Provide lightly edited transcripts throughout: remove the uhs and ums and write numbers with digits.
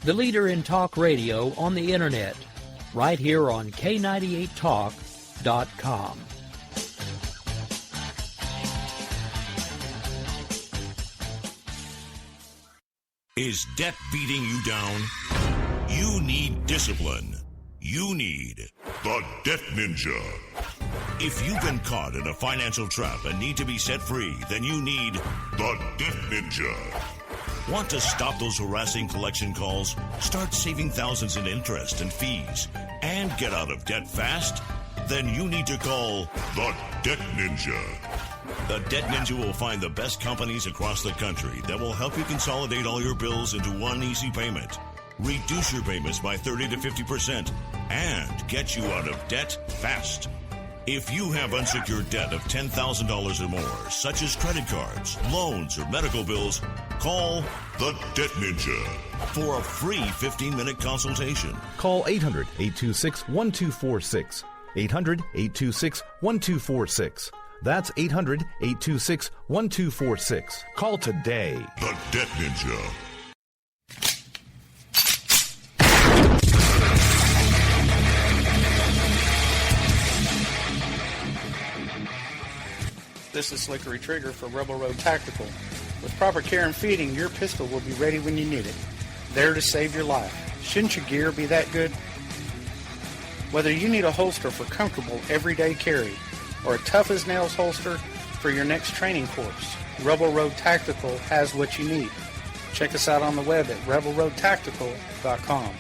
the leader in talk radio on the Internet, right here on K98Talk.com. Is debt beating you down? You need discipline. You need the Debt Ninja. If you've been caught in a financial trap and need to be set free, then you need the Debt Ninja. Want to stop those harassing collection calls, start saving thousands in interest and fees, and get out of debt fast? Then you need to call the Debt Ninja. The Debt Ninja will find the best companies across the country that will help you consolidate all your bills into one easy payment, reduce your payments by 30 to 50%, and get you out of debt fast. If you have unsecured debt of $10,000 or more, such as credit cards, loans, or medical bills, call the Debt Ninja for a free 15-minute consultation. Call 800-826-1246. 800-826-1246. That's 800-826-1246. Call today. The Debt Ninja. This is Slickery Trigger for Rebel Road Tactical. With proper care and feeding, your pistol will be ready when you need it. There to save your life. Shouldn't your gear be that good? Whether you need a holster for comfortable everyday carry or a tough-as-nails holster for your next training course, Rebel Road Tactical has what you need. Check us out on the web at rebelroadtactical.com.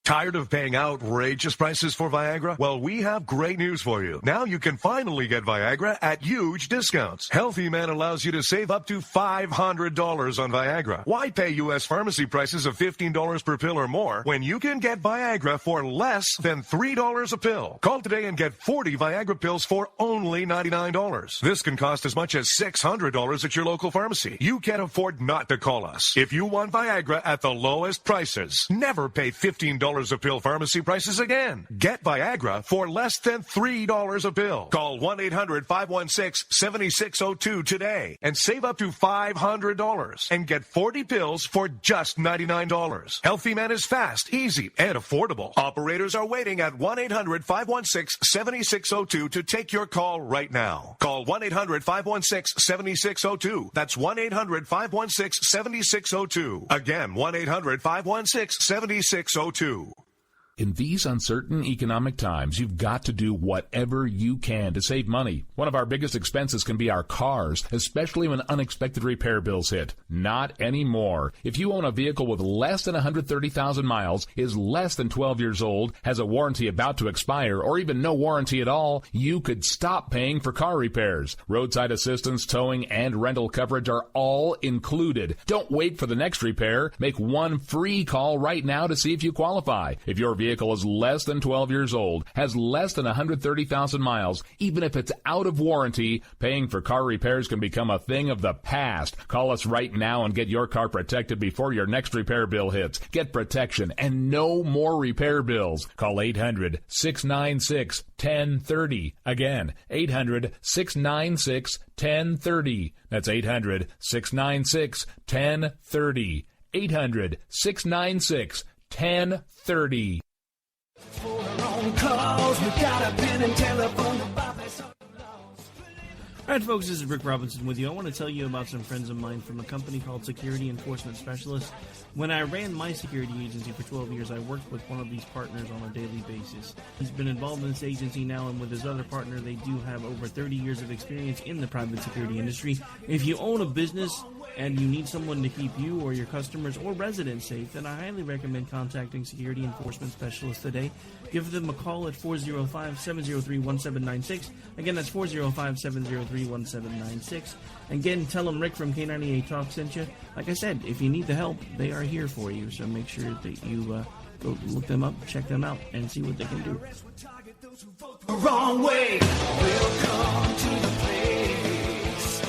Tired of paying outrageous prices for Viagra? Well, we have great news for you. Now you can finally get Viagra at huge discounts. Healthy Man allows you to save up to $500 on Viagra. Why pay U.S. pharmacy prices of $15 per pill or more when you can get Viagra for less than $3 a pill? Call today and get 40 Viagra pills for only $99. This can cost as much as $600 at your local pharmacy. You can't afford not to call us. If you want Viagra at the lowest prices, never pay $15 a pill pharmacy prices again. Get Viagra for less than $3 a pill. Call 1-800-516-7602 today and save up to $500 and get 40 pills for just $99. Healthy Man is fast, easy, and affordable. Operators are waiting at 1-800-516-7602 to take your call right now. Call 1-800-516-7602. That's 1-800-516-7602. Again, 1-800-516-7602. In these uncertain economic times, you've got to do whatever you can to save money. One of our biggest expenses can be our cars, especially when unexpected repair bills hit. Not anymore. If you own a vehicle with less than 130,000 miles, is less than 12 years old, has a warranty about to expire, or even no warranty at all, you could stop paying for car repairs. Roadside assistance, towing, and rental coverage are all included. Don't wait for the next repair. Make one free call right now to see if you qualify. If your vehicle is less than 12 years old, has less than 130,000 miles, even if it's out of warranty, paying for car repairs can become a thing of the past. Call us right now and get your car protected before your next repair bill hits. Get protection and no more repair bills. Call 800-696-1030. Again, 800-696-1030. That's 800-696-1030. 800-696-1030. All right, folks, this is Rick Robinson with you. I want to tell you about some friends of mine from a company called Security Enforcement Specialists. When I ran my security agency for 12 years, I worked with one of these partners on a daily basis. He's been involved in this agency now, and with his other partner, they do have over 30 years of experience in the private security industry. If you own a business and you need someone to keep you or your customers or residents safe, then I highly recommend contacting Security Enforcement Specialists today. Give them a call at 405-703-1796. Again, that's 405-703-1796. Again, tell them Rick from K98 Talk sent you. Like I said, if you need the help, they are here for you. So make sure that you go look them up, check them out, and see what they can do. Wrong way. Welcome to the place.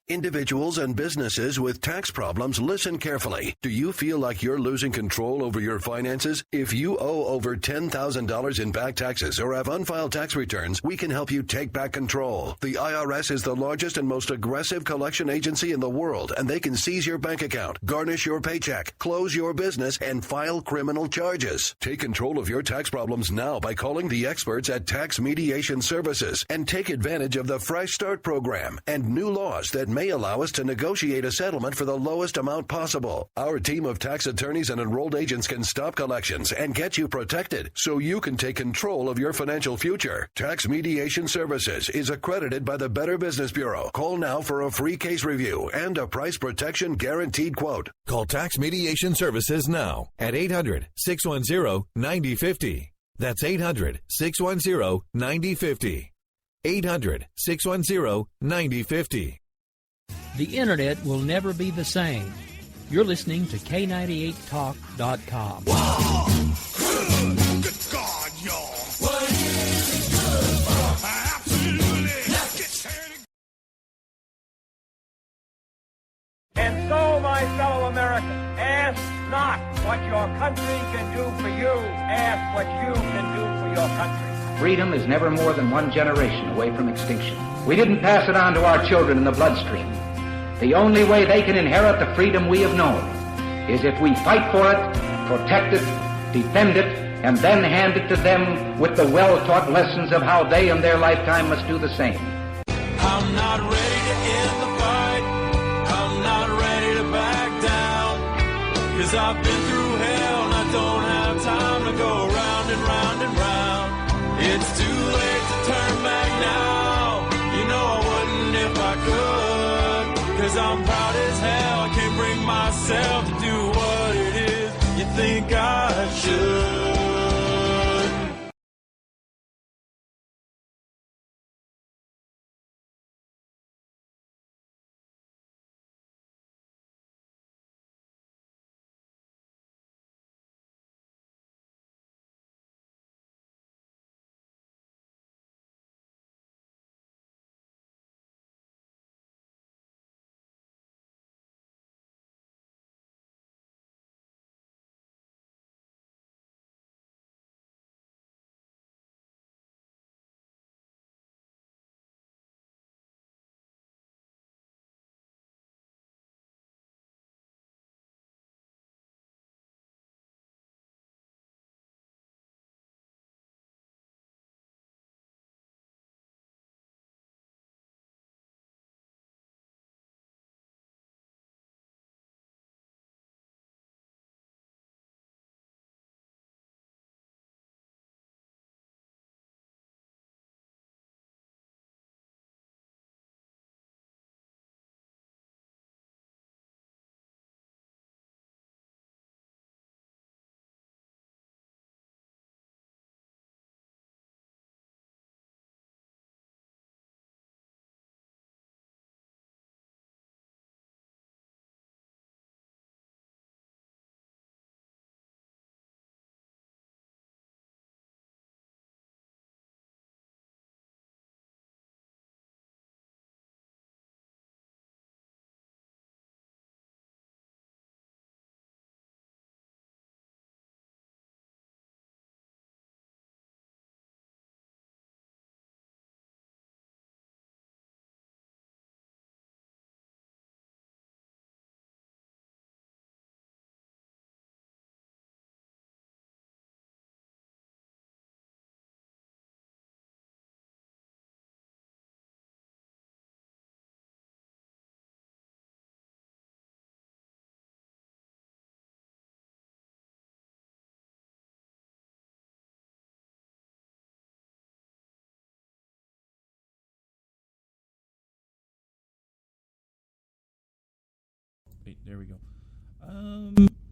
Individuals and businesses with tax problems, listen carefully. Do you feel like you're losing control over your finances? If you owe over $10,000 in back taxes or have unfiled tax returns, we can help you take back control. The IRS is the largest and most aggressive collection agency in the world, and they can seize your bank account, garnish your paycheck, close your business, and file criminal charges. Take control of your tax problems now by calling the experts at Tax Mediation Services and take advantage of the Fresh Start program and new laws that may allow us to negotiate a settlement for the lowest amount possible. Our team of tax attorneys and enrolled agents can stop collections and get you protected so you can take control of your financial future. Tax Mediation Services is accredited by the Better Business Bureau. Call now for a free case review and a price protection guaranteed quote. Call Tax Mediation Services now at 800-610-9050. That's 800-610-9050. 800-610-9050. The Internet will never be the same. You're listening to K98Talk.com. Wow! Good God, y'all! What is it good for? Absolutely! Let's get started! And so, my fellow Americans, ask not what your country can do for you. Ask what you can do for your country. Freedom is never more than one generation away from extinction. We didn't pass it on to our children in the bloodstream. The only way they can inherit the freedom we have known is if we fight for it, protect it, defend it, and then hand it to them with the well-taught lessons of how they in their lifetime must do the same. I'm not ready to end the fight. I'm not ready to back down. 'Cause I've been through hell and I don't have time to go round and round and round. It's too late to turn back now. You know I wouldn't if I could. 'Cause I'm proud as hell. I can't bring myself to do what it is you think I should. Wait, there we go.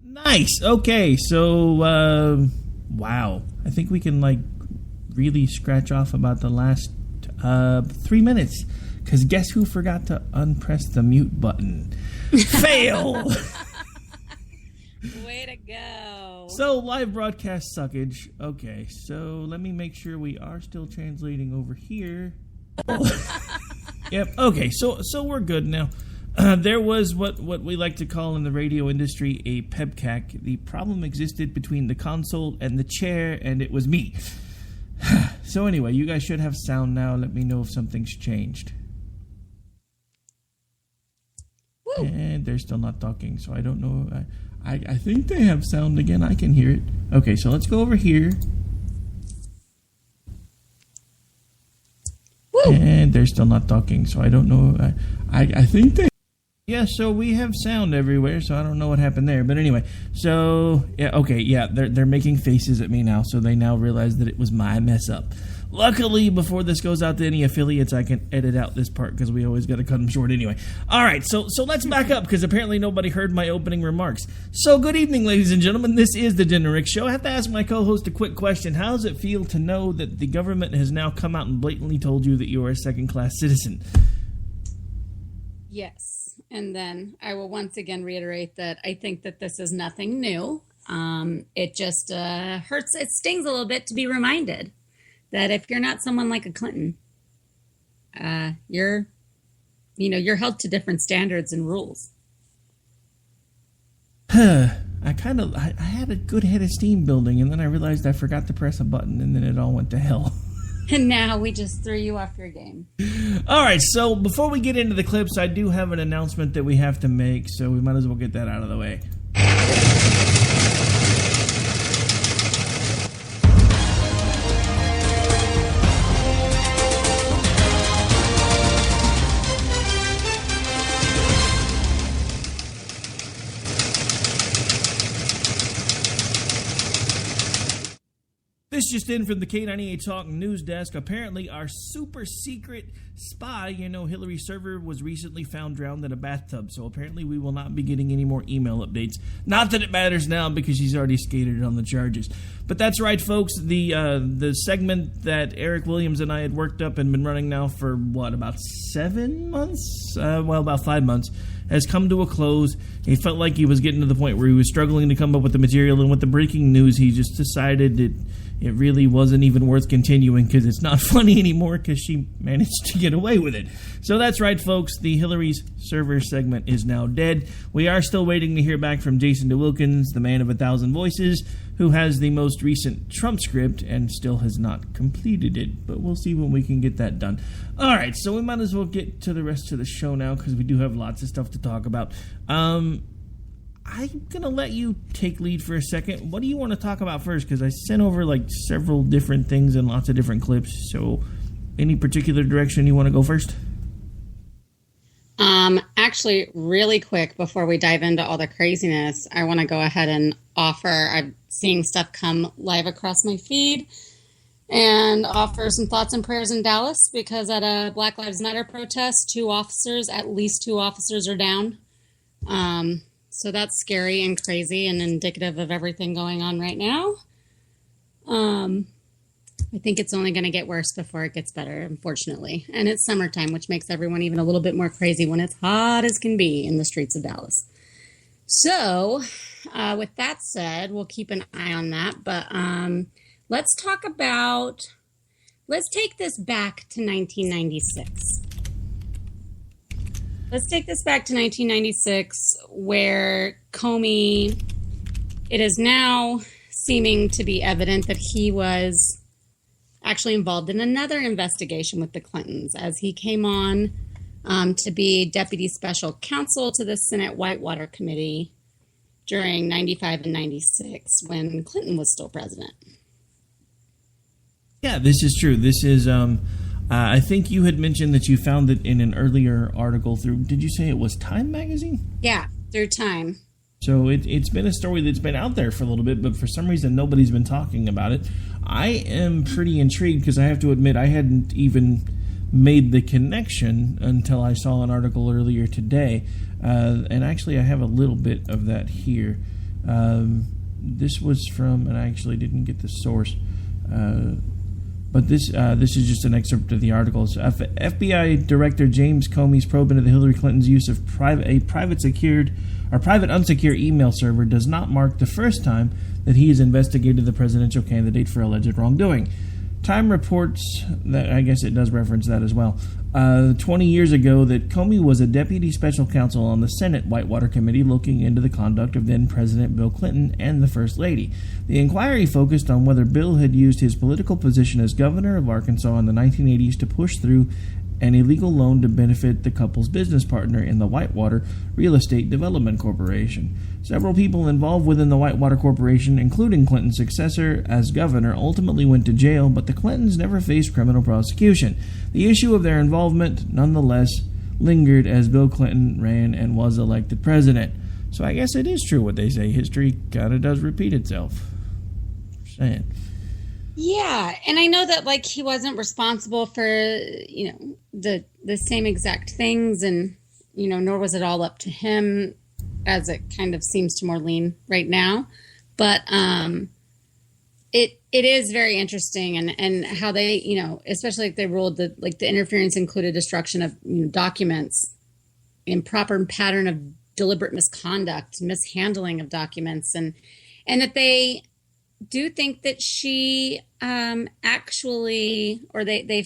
Nice. Okay, so wow. I think we can really scratch off about the last 3 minutes. Because guess who forgot to unpress the mute button? Fail! Way to go. So, live broadcast suckage. Okay, so let me make sure we are still translating over here. Yep, okay, so we're good now. There was what we like to call in the radio industry a pebcac. The problem existed between the console and the chair, and it was me. So anyway, you guys should have sound now. Let me know if something's changed. Woo. And they're still not talking, so I don't know. I think they have sound again. I can hear it. Okay, so let's go over here. Woo. And they're still not talking, so I don't know. I think they... Yeah, so we have sound everywhere, so I don't know what happened there. But anyway, so, yeah, okay, yeah, they're making faces at me now, so they now realize that it was my mess up. Luckily, before this goes out to any affiliates, I can edit out this part, because we always got to cut them short anyway. All right, so let's back up, because apparently nobody heard my opening remarks. So, good evening, ladies and gentlemen. This is the Jen and Rick Show. I have to ask my co-host a quick question. How does it feel to know that the government has now come out and blatantly told you that you are a second-class citizen? Yes. And then I will once again reiterate that I think that this is nothing new. It just hurts. It stings a little bit to be reminded that if you're not someone like a Clinton, you're held to different standards and rules. I had a good head of steam building, and then I realized I forgot to press a button, and then it all went to hell. And now we just threw you off your game. All right, so before we get into the clips, I do have an announcement that we have to make, so we might as well get that out of the way. This just in from the K98 Talk news desk. Apparently, our super secret spy, Hillary's server, was recently found drowned in a bathtub. So apparently we will not be getting any more email updates. Not that it matters now, because she's already skated on the charges. But that's right, folks. The segment that Eric Williams and I had worked up and been running now for, about 7 months? About 5 months. Has come to a close. He felt like he was getting to the point where he was struggling to come up with the material, and with the breaking news, he just decided that it really wasn't even worth continuing because it's not funny anymore because she managed to get away with it. So that's right, folks. The Hillary's server segment is now dead. We are still waiting to hear back from Jason DeWilkins, the man of 1,000 voices, who has the most recent Trump script and still has not completed it. But we'll see when we can get that done. All right, so we might as well get to the rest of the show now because we do have lots of stuff to talk about. I'm going to let you take lead for a second. What do you want to talk about first? Because I sent over several different things and lots of different clips. So any particular direction you want to go first? Actually, really quick, before we dive into all the craziness, I want to go ahead and offer, I'm seeing stuff come live across my feed, and offer some thoughts and prayers in Dallas, because at a Black Lives Matter protest, at least two officers are down. So that's scary and crazy and indicative of everything going on right now. I think it's only going to get worse before it gets better, unfortunately. And it's summertime, which makes everyone even a little bit more crazy when it's hot as can be in the streets of Dallas. So, with that said, we'll keep an eye on that. But let's take this back to 1996. Let's take this back to 1996, where Comey, it is now seeming to be evident that he was actually involved in another investigation with the Clintons, as he came on to be deputy special counsel to the Senate Whitewater Committee during 95 and 96, when Clinton was still president. Yeah, this is true. This is, I think you had mentioned that you found it in an earlier article through, did you say it was Time magazine? Yeah, through Time. So it's been a story that's been out there for a little bit, but for some reason nobody's been talking about it. I am pretty intrigued because I have to admit I hadn't even made the connection until I saw an article earlier today. And actually I have a little bit of that here. This was from, and I actually didn't get the source, but this is just an excerpt of the article. So FBI Director James Comey's probe into the Hillary Clinton's use of private unsecure email server does not mark the first time that he has investigated the presidential candidate for alleged wrongdoing. Time reports that, I guess it does reference that as well, 20 years ago that Comey was a deputy special counsel on the Senate Whitewater Committee looking into the conduct of then-President Bill Clinton and the First Lady. The inquiry focused on whether Bill had used his political position as governor of Arkansas in the 1980s to push through an illegal loan to benefit the couple's business partner in the Whitewater Real Estate Development Corporation. Several people involved within the Whitewater Corporation, including Clinton's successor as governor, ultimately went to jail, but the Clintons never faced criminal prosecution. The issue of their involvement, nonetheless, lingered as Bill Clinton ran and was elected president. So I guess it is true what they say. History kind of does repeat itself. Just saying. Yeah, and I know that he wasn't responsible for the same exact things, and nor was it all up to him, as it kind of seems to more lean right now. But it is very interesting, and how they especially they ruled that the interference included destruction of documents, improper pattern of deliberate misconduct, mishandling of documents, and that they do think that she they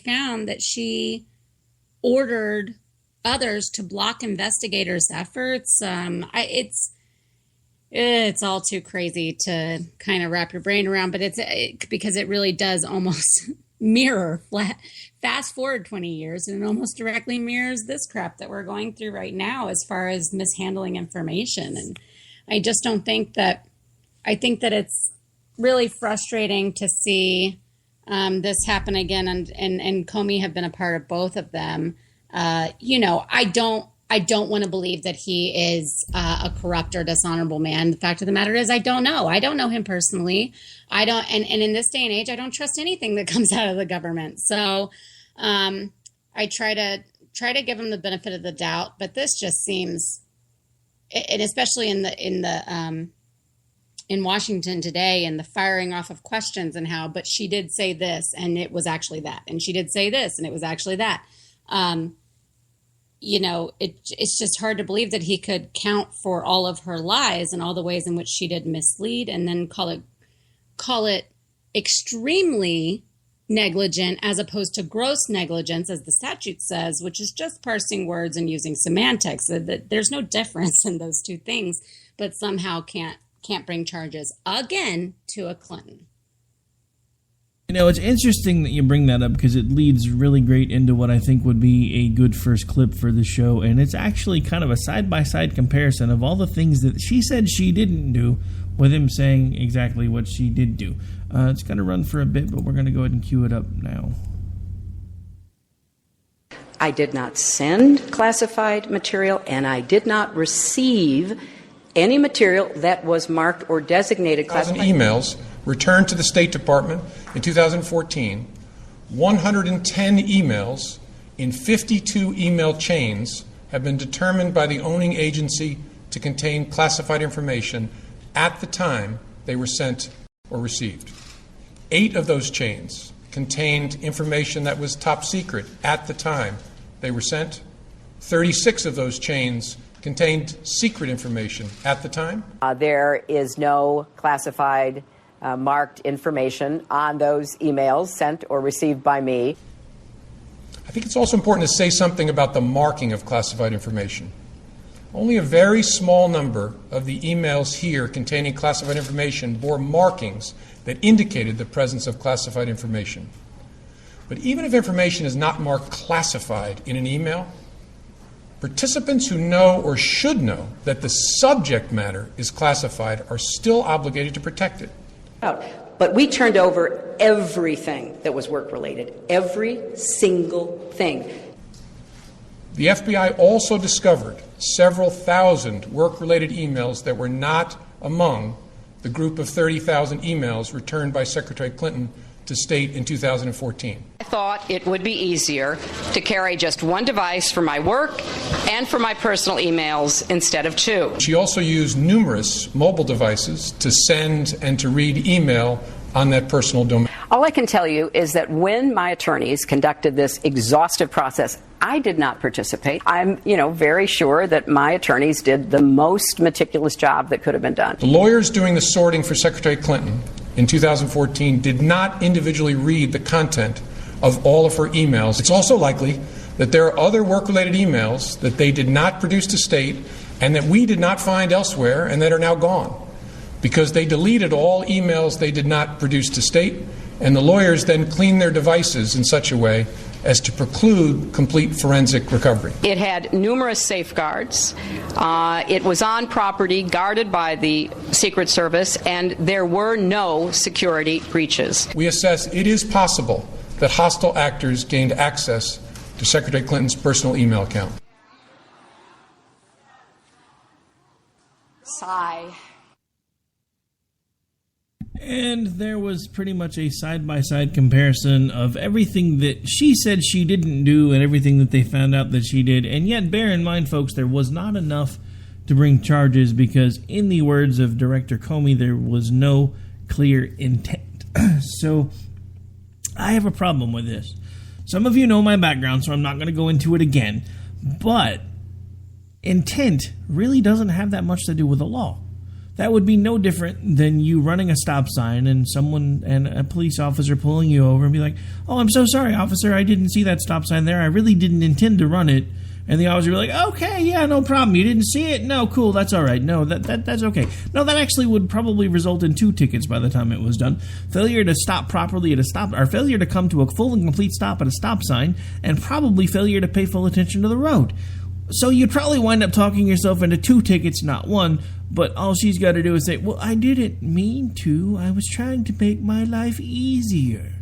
found that she ordered others to block investigators' efforts. It's all too crazy to kind of wrap your brain around, but because it really does almost mirror fast forward 20 years, and it almost directly mirrors this crap that we're going through right now as far as mishandling information. And I just don't think that, I think that it's really frustrating to see this happen again, and Comey have been a part of both of them. I don't want to believe that he is a corrupt or dishonorable man. The fact of the matter is, I don't know. I don't know him personally. I don't, and in this day and age, I don't trust anything that comes out of the government. So I try to give him the benefit of the doubt, but this just seems, and especially in Washington today, and the firing off of questions and how, but she did say this and it was actually that, and she did say this and it was actually that. It's just hard to believe that he could count for all of her lies and all the ways in which she did mislead, and then call it extremely negligent as opposed to gross negligence, as the statute says, which is just parsing words and using semantics. There's no difference in those two things, but somehow can't bring charges again to a Clinton. It's interesting that you bring that up, because it leads really great into what I think would be a good first clip for the show, and it's actually kind of a side-by-side comparison of all the things that she said she didn't do with him saying exactly what she did do. It's going to run for a bit, but we're going to go ahead and cue it up now. I did not send classified material, and I did not receive any material that was marked or designated classified. Emails returned to the State Department in 2014, 110 emails in 52 email chains have been determined by the owning agency to contain classified information at the time they were sent or received. 8 of those chains contained information that was top secret at the time they were sent. 36 of those chains contained secret information at the time. There is no classified marked information on those emails sent or received by me. I think it's also important to say something about the marking of classified information. Only a very small number of the emails here containing classified information bore markings that indicated the presence of classified information. But even if information is not marked classified in an email, participants who know or should know that the subject matter is classified are still obligated to protect it. But we turned over everything that was work-related, every single thing. The FBI also discovered several thousand work-related emails that were not among the group of 30,000 emails returned by Secretary Clinton to state in 2014. I thought it would be easier to carry just one device for my work and for my personal emails instead of 2. She also used numerous mobile devices to send and to read email on that personal domain. All I can tell you is that when my attorneys conducted this exhaustive process, I did not participate. I'm, very sure that my attorneys did the most meticulous job that could have been done. The lawyers doing the sorting for Secretary Clinton in 2014 did not individually read the content of all of her emails. It's also likely that there are other work-related emails that they did not produce to state and that we did not find elsewhere and that are now gone because they deleted all emails they did not produce to state, and the lawyers then cleaned their devices in such a way as to preclude complete forensic recovery. It had numerous safeguards. It was on property guarded by the Secret Service, and there were no security breaches. We assess it is possible that hostile actors gained access to Secretary Clinton's personal email account. Sigh. And there was pretty much a side-by-side comparison of everything that she said she didn't do and everything that they found out that she did. And yet, bear in mind, folks, there was not enough to bring charges because, in the words of Director Comey, there was no clear intent. So, I have a problem with this. Some of you know my background, so I'm not going to go into it again. But intent really doesn't have that much to do with the law. That would be no different than you running a stop sign and a police officer pulling you over and be like, "Oh, I'm so sorry, officer, I didn't see that stop sign there. I really didn't intend to run it." And the officer would be like, "Okay, yeah, no problem. You didn't see it? No, cool, that's all right. No, that's okay." No, that actually would probably result in 2 tickets by the time it was done. Failure to stop properly at a stop, or failure to come to a full and complete stop at a stop sign, and probably failure to pay full attention to the road. So you'd probably wind up talking yourself into 2 tickets, not 1, but all she's got to do is say, "Well, I didn't mean to. I was trying to make my life easier."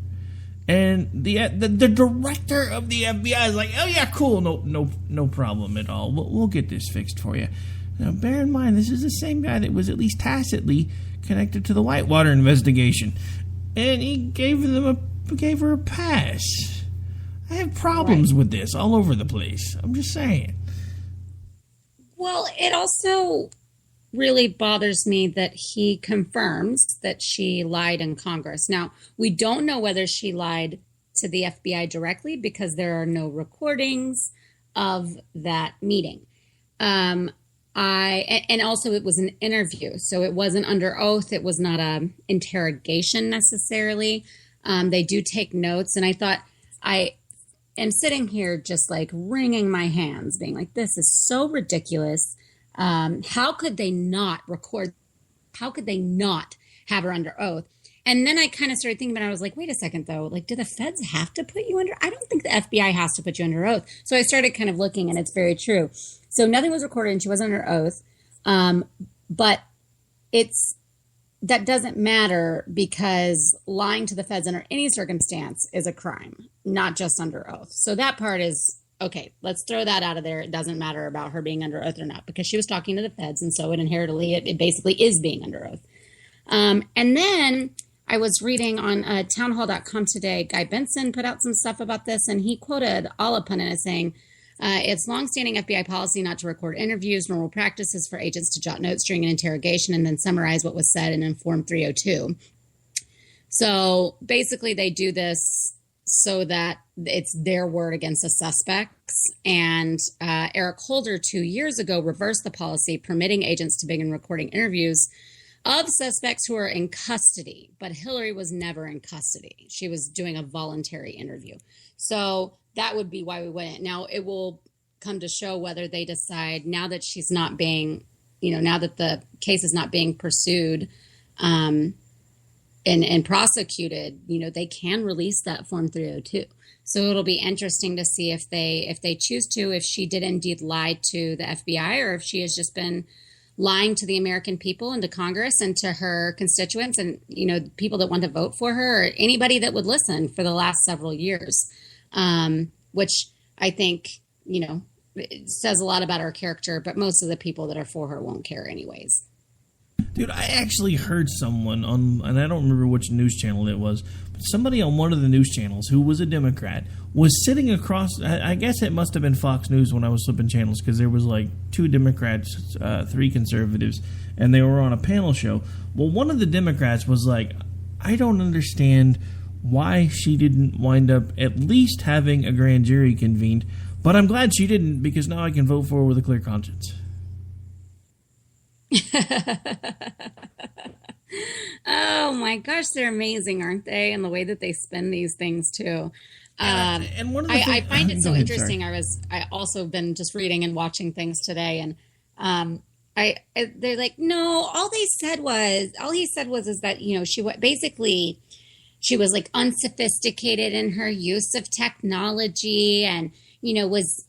And the director of the FBI is like, "Oh yeah, cool, no problem at all. We'll get this fixed for you." Now, bear in mind, this is the same guy that was at least tacitly connected to the Whitewater investigation, and he gave her a pass. I have problems with this all over the place. I'm just saying. Well, it also really bothers me that he confirms that she lied in Congress. Now, we don't know whether she lied to the FBI directly because there are no recordings of that meeting. And also it was an interview, so it wasn't under oath. It was not a interrogation necessarily. They do take notes, and I thought I am sitting here just like wringing my hands, being like, this is so ridiculous. How could they not record? How could they not have her under oath? And then I kind of started thinking about it. I was like, wait a second, though. Like, do the feds have to put you under? I don't think the FBI has to put you under oath. So I started kind of looking, and it's very true. So nothing was recorded, and she wasn't under oath. But that doesn't matter because lying to the feds under any circumstance is a crime, not just under oath. So that part is okay. Let's throw that out of there. It doesn't matter about her being under oath or not because she was talking to the feds, and so it basically is being under oath. And then I was reading on townhall.com today. Guy Benson put out some stuff about this, and he quoted Alla Pundit as saying, it's longstanding FBI policy not to record interviews. Normal practices for agents to jot notes during an interrogation and then summarize what was said in Form 302. So basically they do this so that it's their word against the suspects. And Eric Holder 2 years ago reversed the policy, permitting agents to begin recording interviews of suspects who are in custody. But Hillary was never in custody. She was doing a voluntary interview. So that would be why we wouldn't. Now, it will come to show whether they decide now that she's not being, now that the case is not being pursued and prosecuted, they can release that Form 302. So it'll be interesting to see if they choose to, if she did indeed lie to the FBI or if she has just been lying to the American people and to Congress and to her constituents and, people that want to vote for her or anybody that would listen for the last several years. Which I think, it says a lot about her character, but most of the people that are for her won't care anyways. Dude, I actually heard someone on, and I don't remember which news channel it was, but somebody on one of the news channels who was a Democrat was sitting across, I guess it must have been Fox News when I was flipping channels because there was like 2 Democrats, 3 conservatives, and they were on a panel show. Well, one of the Democrats was like, I don't understand why she didn't wind up at least having a grand jury convened, but I'm glad she didn't because now I can vote for her with a clear conscience. Oh my gosh, they're amazing, aren't they? And the way that they spin these things too. And one of the I find it so ahead, interesting. I also been just reading and watching things today, and they're like, no, all he said was is that, you know, she was like unsophisticated in her use of technology, and, you know, was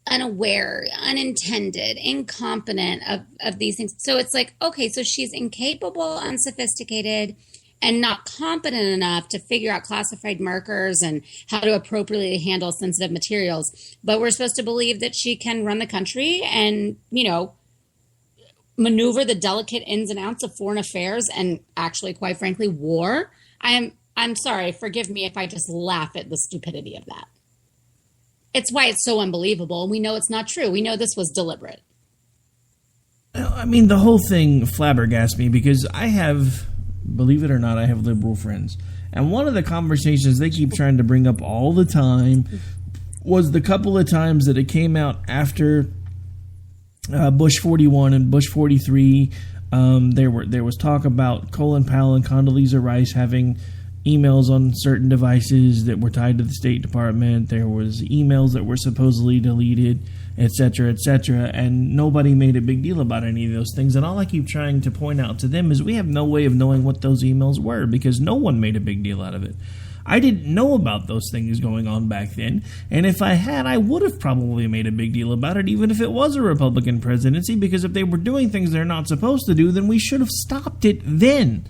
unaware, unintended, incompetent of these things. So it's like, okay, so she's incapable, unsophisticated, and not competent enough to figure out classified markers and how to appropriately handle sensitive materials. But we're supposed to believe that she can run the country and, you know, maneuver the delicate ins and outs of foreign affairs and actually, quite frankly, war. I'm sorry, forgive me if I just laugh at the stupidity of that. It's why it's so unbelievable. We know it's not true. We know this was deliberate. I mean, the whole thing flabbergasts me because I have, believe it or not, I have liberal friends. And one of the conversations they keep trying to bring up all the time was the couple of times that it came out after Bush 41 and Bush 43. There was talk about Colin Powell and Condoleezza Rice having emails on certain devices that were tied to the State Department. There was emails that were supposedly deleted, etc., and nobody made a big deal about any of those things. And all I keep trying to point out to them is we have no way of knowing what those emails were because no one made a big deal out of it. I didn't know about those things going on back then, and if I had, I would have probably made a big deal about it, even if it was a Republican presidency, because if they were doing things they're not supposed to do, then we should have stopped it then.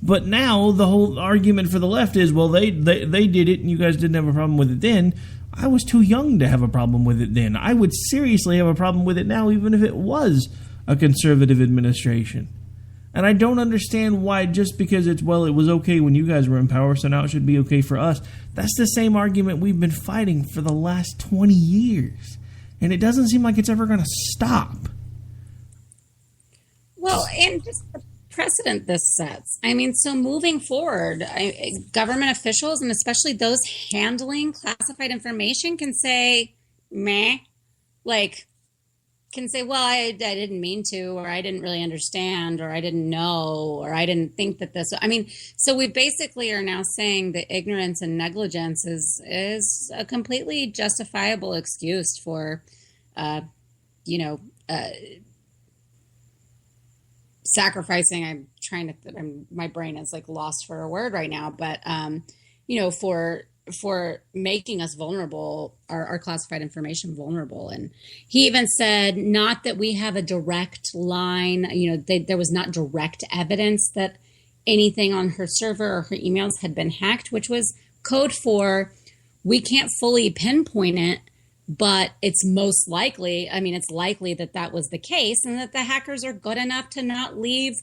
But now the whole argument for the left is, well, they did it and you guys didn't have a problem with it then. I was too young to have a problem with it then. I would seriously have a problem with it now, even if it was a conservative administration. And I don't understand why just because it was okay when you guys were in power, so now it should be okay for us. That's the same argument we've been fighting for the last 20 years. And it doesn't seem like it's ever going to stop. Well, and just the precedent this sets. I mean, so moving forward, government officials, and especially those handling classified information, can say, meh, like, can say, well, I didn't mean to, or I didn't really understand, or I didn't know, or I didn't think that this. I mean, so we basically are now saying that ignorance and negligence is a completely justifiable excuse for, sacrificing. My brain is like lost for a word right now, but for making us vulnerable, our classified information vulnerable. And he even said, not that we have a direct line, there was not direct evidence that anything on her server or her emails had been hacked, which was code for, we can't fully pinpoint it, but it's most likely, it's likely that was the case, and that the hackers are good enough to not leave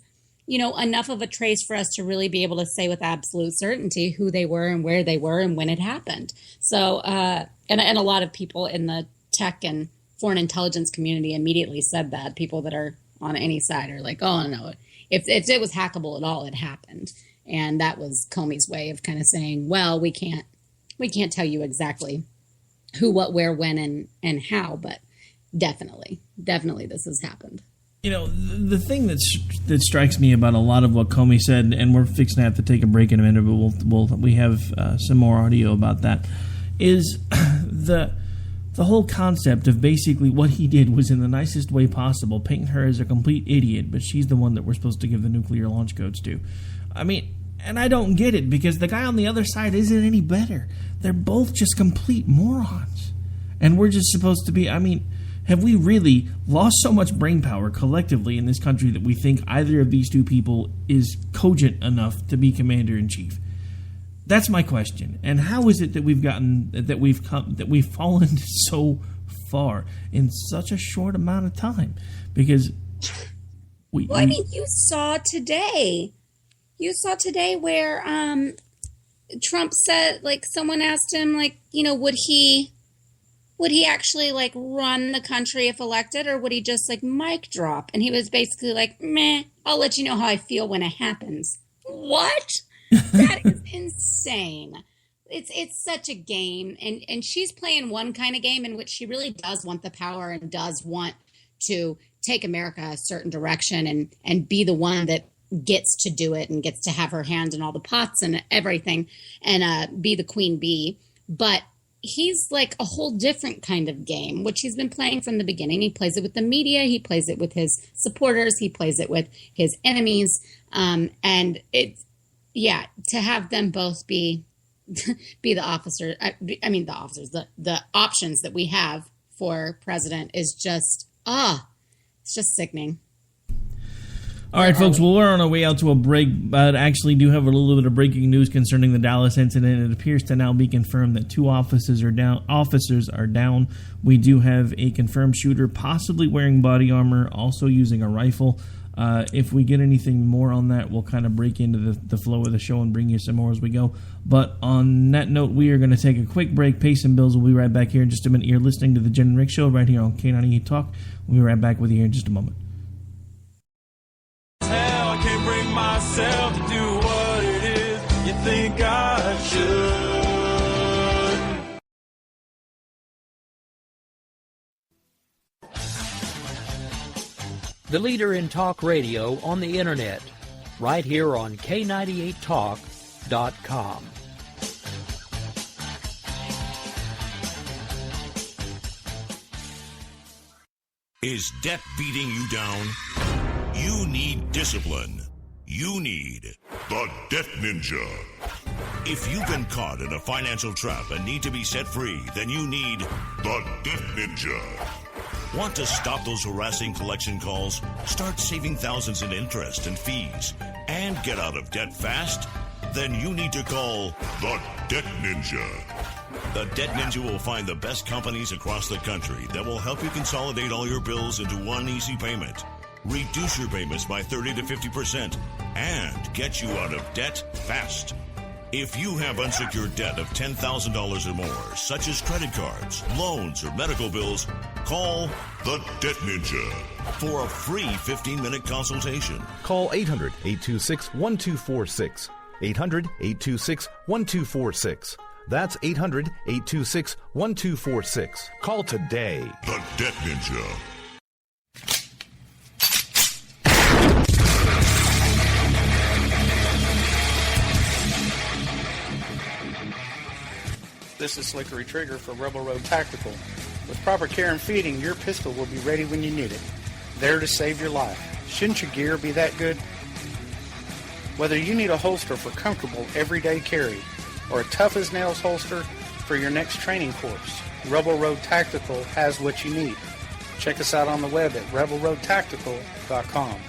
enough of a trace for us to really be able to say with absolute certainty who they were and where they were and when it happened. So, and a lot of people in the tech and foreign intelligence community immediately said that. People that are on any side are like, oh, no, if it was hackable at all, it happened. And that was Comey's way of kind of saying, well, we can't tell you exactly who, what, where, when, and how, but definitely this has happened. The thing that strikes me about a lot of what Comey said, and we're fixing to have to take a break in a minute, but we have some more audio about that, is the whole concept of basically what he did was in the nicest way possible, painting her as a complete idiot, but she's the one that we're supposed to give the nuclear launch codes to. I mean, and I don't get it, because the guy on the other side isn't any better. They're both just complete morons. And we're just supposed to be, have we really lost so much brain power collectively in this country that we think either of these two people is cogent enough to be commander-in-chief? That's my question. And how is it that we've fallen so far in such a short amount of time? Because you saw today where Trump said, like, someone asked him, like, would he actually, like, run the country if elected, or would he just, like, mic drop? And he was basically like, meh, I'll let you know how I feel when it happens. What? That is insane. It's such a game. And she's playing one kind of game in which she really does want the power and does want to take America a certain direction and be the one that gets to do it and gets to have her hand in all the pots and everything and be the queen bee. But he's like a whole different kind of game, which he's been playing from the beginning. He plays it with the media. He plays it with his supporters. He plays it with his enemies. And it's, yeah, to have them both be the officer. The options that we have for president is just, it's just sickening. All right, folks, well, we're on our way out to a break, but actually do have a little bit of breaking news concerning the Dallas incident. It appears to now be confirmed that 2 officers are down. We do have a confirmed shooter possibly wearing body armor, also using a rifle. If we get anything more on that, we'll kind of break into the flow of the show and bring you some more as we go. But on that note, we are going to take a quick break, pay some bills. We'll be right back here in just a minute. You're listening to the Jen and Rick Show right here on K98 Talk. We'll be right back with you here in just a moment. I can't bring myself to do what it is you think I should. The leader in talk radio on the internet, right here on K98Talk.com. Is debt beating you down? You need discipline. You need the Debt Ninja. If you've been caught in a financial trap and need to be set free, then you need the Debt Ninja. Want to stop those harassing collection calls, start saving thousands in interest and fees, and get out of debt fast? Then you need to call the Debt Ninja. The Debt Ninja will find the best companies across the country that will help you consolidate all your bills into one easy payment, reduce your payments by 30 to 50%, and get you out of debt fast. If you have unsecured debt of $10,000 or more, such as credit cards, loans, or medical bills, call the Debt Ninja for a free 15-minute consultation. Call 800-826-1246. 800-826-1246. That's 800-826-1246. Call today. The Debt Ninja. This is Slickery Trigger for Rebel Road Tactical. With proper care and feeding, your pistol will be ready when you need it. There to save your life. Shouldn't your gear be that good? Whether you need a holster for comfortable everyday carry or a tough-as-nails holster for your next training course, Rebel Road Tactical has what you need. Check us out on the web at rebelroadtactical.com.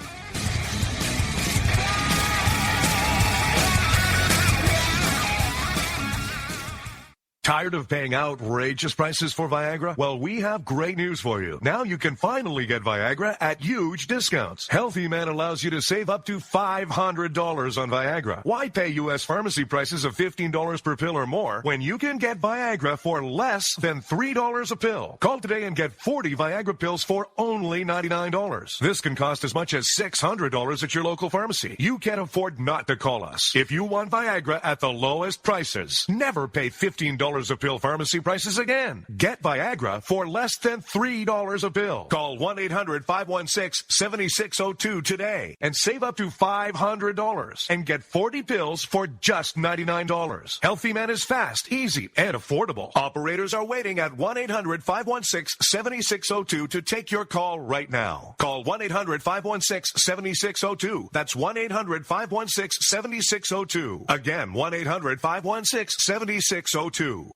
Tired of paying outrageous prices for Viagra? Well, we have great news for you. Now you can finally get Viagra at huge discounts. Healthy Man allows you to save up to $500 on Viagra. Why pay U.S. pharmacy prices of $15 per pill or more when you can get Viagra for less than $3 a pill? Call today and get 40 Viagra pills for only $99. This can cost as much as $600 at your local pharmacy. You can't afford not to call us. If you want Viagra at the lowest prices, never pay $15 a pill pharmacy prices again. Get Viagra for less than $3 a pill. Call 1-800-516-7602 today and save up to $500 and get 40 pills for just $99. Healthy Man is fast, easy, and affordable. Operators are waiting at 1-800-516-7602 to take your call right now. Call 1-800-516-7602. That's 1-800-516-7602. Again, 1-800-516-7602.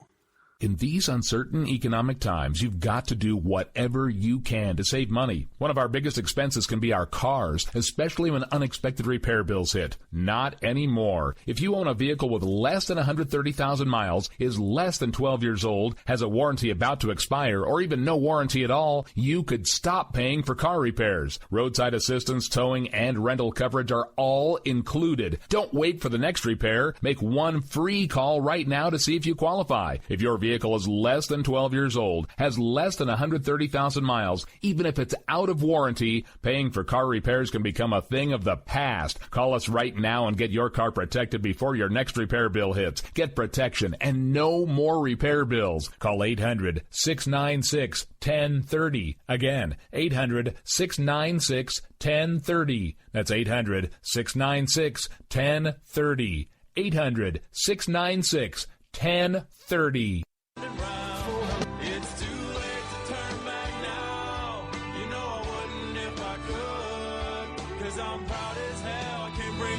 In these uncertain economic times, you've got to do whatever you can to save money. One of our biggest expenses can be our cars, especially when unexpected repair bills hit. Not anymore. If you own a vehicle with less than 130,000 miles, is less than 12 years old, has a warranty about to expire, or even no warranty at all, you could stop paying for car repairs. Roadside assistance, towing, and rental coverage are all included. Don't wait for the next repair. Make one free call right now to see if you qualify. If your vehicle vehicle is less than 12 years old, has less than 130,000 miles, even if it's out of warranty, paying for car repairs can become a thing of the past. Call us right now and get your car protected before your next repair bill hits. Get protection and no more repair bills. Call 800-696-1030. Again, 800-696-1030. That's 800-696-1030. 800-696-1030.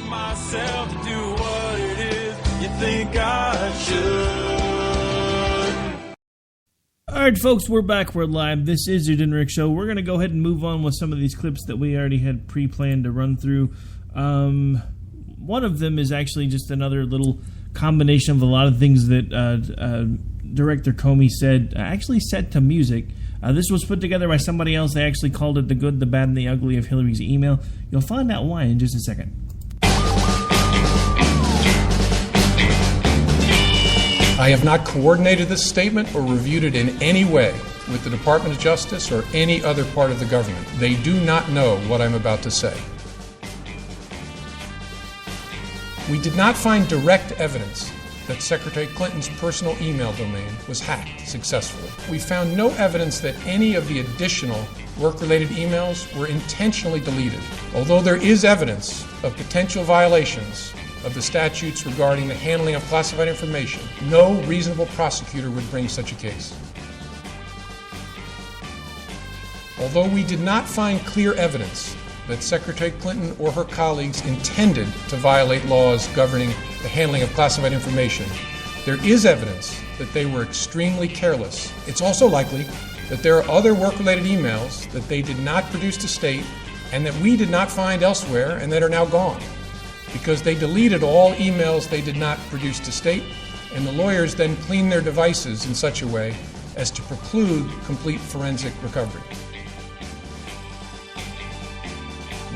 Myself to do what it is you think I should. All right, folks, we're back. We're live. This is your Dinner Rick Show. We're going to go ahead and move on with some of these clips that we already had pre-planned to run through. One of them is actually just another little combination of a lot of things that Director Comey said, actually set to music. This was put together by somebody else. They actually called it The Good, the Bad, and the Ugly of Hillary's Email. You'll find out why in just a second. I have not coordinated this statement or reviewed it in any way with the Department of Justice or any other part of the government. They do not know what I'm about to say. We did not find direct evidence that Secretary Clinton's personal email domain was hacked successfully. We found no evidence that any of the additional work-related emails were intentionally deleted, although there is evidence of potential violations of the statutes regarding the handling of classified information. No reasonable prosecutor would bring such a case. Although we did not find clear evidence that Secretary Clinton or her colleagues intended to violate laws governing the handling of classified information, there is evidence that they were extremely careless. It's also likely that there are other work-related emails that they did not produce to state and that we did not find elsewhere and that are now gone, because they deleted all emails they did not produce to state, and the lawyers then cleaned their devices in such a way as to preclude complete forensic recovery.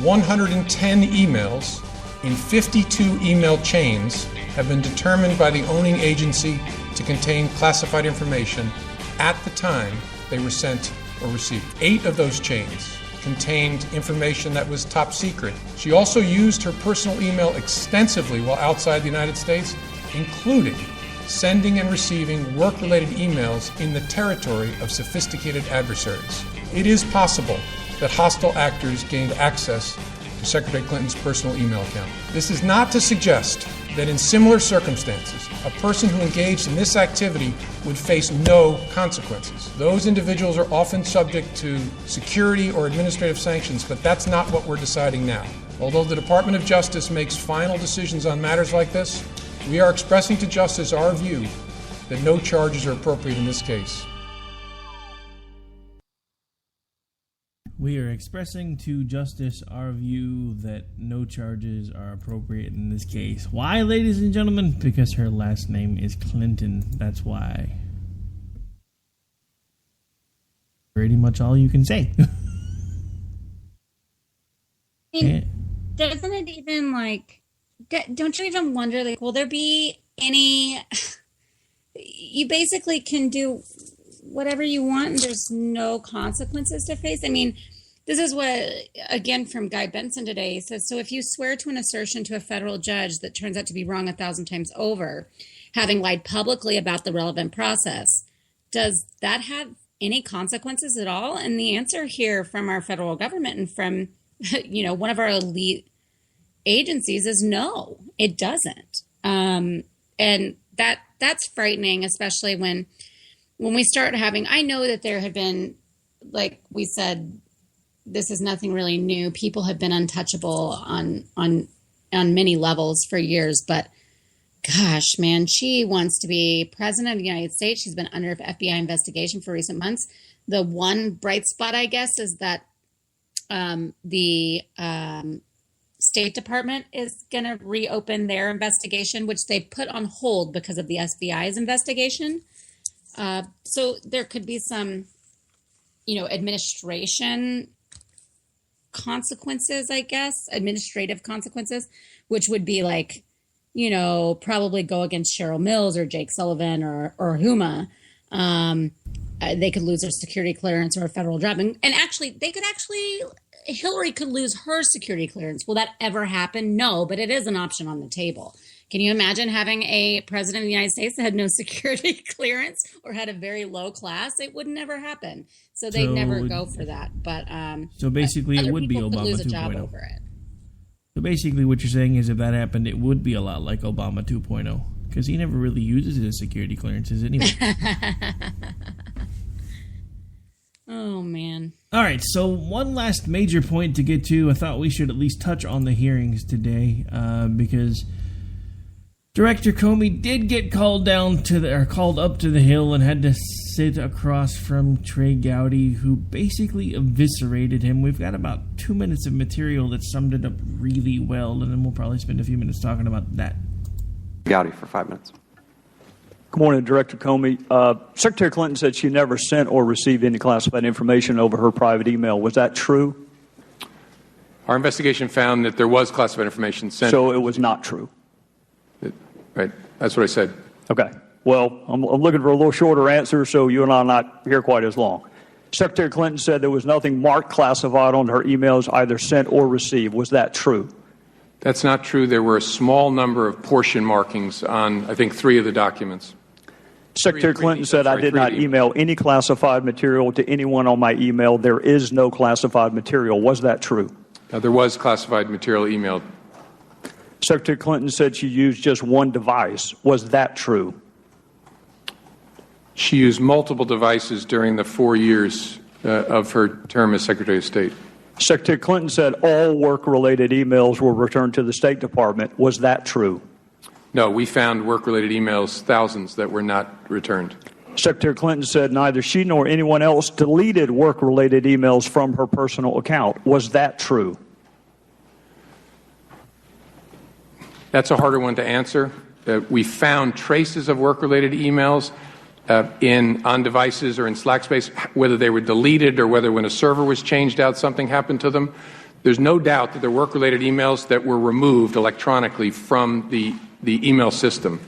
110 emails in 52 email chains have been determined by the owning agency to contain classified information at the time they were sent or received. 8 of those chains contained information that was top secret. She also used her personal email extensively while outside the United States, including sending and receiving work-related emails in the territory of sophisticated adversaries. It is possible that hostile actors gained access to Secretary Clinton's personal email account. This is not to suggest that in similar circumstances, a person who engaged in this activity would face no consequences. Those individuals are often subject to security or administrative sanctions, but that's not what we're deciding now. Although the Department of Justice makes final decisions on matters like this, we are expressing to Justice our view that no charges are appropriate in this case. We are expressing to Justice our view that no charges are appropriate in this case. Why, ladies and gentlemen? Because her last name is Clinton. That's why. Pretty much all you can say. Doesn't it even, like, don't you even wonder, like, will there be any... You basically can do whatever you want and there's no consequences to face. I mean, this is what, again, from Guy Benson today, he says, so if you swear to an assertion to a federal judge that turns out to be wrong 1,000 times over, having lied publicly about the relevant process, does that have any consequences at all? And the answer here from our federal government and from, one of our elite agencies is no, it doesn't. And that's frightening, especially when we start having, I know that there have been, like we said, this is nothing really new. People have been untouchable on many levels for years, but gosh, man, she wants to be president of the United States. She's been under FBI investigation for recent months. The one bright spot, I guess, is that the State Department is going to reopen their investigation, which they put on hold because of the FBI's investigation. So there could be some, administration consequences, I guess, administrative consequences, which would be like, probably go against Cheryl Mills or Jake Sullivan or Huma. They could lose their security clearance or a federal job. And actually, Hillary could lose her security clearance. Will that ever happen? No, but it is an option on the table. Can you imagine having a president of the United States that had no security clearance or had a very low class? It would never happen. So they'd never go for that. But so basically, it would be Obama lose a 2.0. job over it. So basically, what you're saying is, if that happened, it would be a lot like Obama 2.0, because he never really uses his security clearances anyway. Oh, man. All right, so one last major point to get to. I thought we should at least touch on the hearings today, because Director Comey did get called up to the Hill and had to sit across from Trey Gowdy, who basically eviscerated him. We've got about 2 minutes of material that summed it up really well, and then we'll probably spend a few minutes talking about that. Gowdy for 5 minutes. Good morning, Director Comey. Secretary Clinton said she never sent or received any classified information over her private email. Was that true? Our investigation found that there was classified information sent. So it was not true? Right. That's what I said. Okay. Well, I'm looking for a little shorter answer, so you and I are not here quite as long. Secretary Clinton said there was nothing marked classified on her emails, either sent or received. Was that true? That's not true. There were a small number of portion markings on, I think, 3 of the documents. Secretary Clinton said, I did not email any classified material to anyone on my email. There is no classified material. Was that true? There was classified material emailed. Secretary Clinton said she used just one device. Was that true? She used multiple devices during the 4 years of her term as Secretary of State. Secretary Clinton said all work-related emails were returned to the State Department. Was that true? No, we found work-related emails, thousands, that were not returned. Secretary Clinton said neither she nor anyone else deleted work-related emails from her personal account. Was that true? That's a harder one to answer. We found traces of work-related emails on devices or in Slack space, whether they were deleted or whether when a server was changed out, something happened to them. There's no doubt that there were work-related emails that were removed electronically from the email system.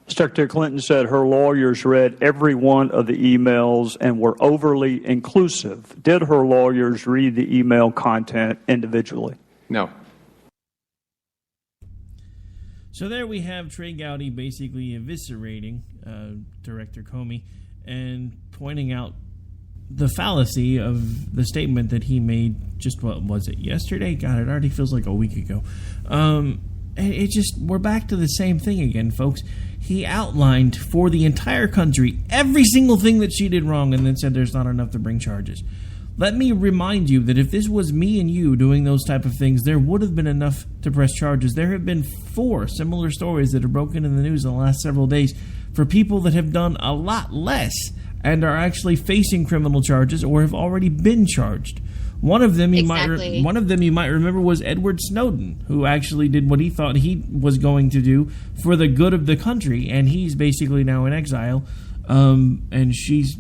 Secretary Clinton said her lawyers read every one of the emails and were overly inclusive. Did her lawyers read the email content individually? No. So there we have Trey Gowdy basically eviscerating Director Comey and pointing out the fallacy of the statement that he made just, what was it, yesterday? God, it already feels like a week ago. We're back to the same thing again, folks. He outlined for the entire country every single thing that she did wrong and then said there's not enough to bring charges. Let me remind you that if this was me and you doing those type of things, there would have been enough to press charges. There have been 4 similar stories that have broken in the news in the last several days for people that have done a lot less and are actually facing criminal charges or have already been charged. One of them you might remember was Edward Snowden, who actually did what he thought he was going to do for the good of the country, and he's basically now in exile, and she's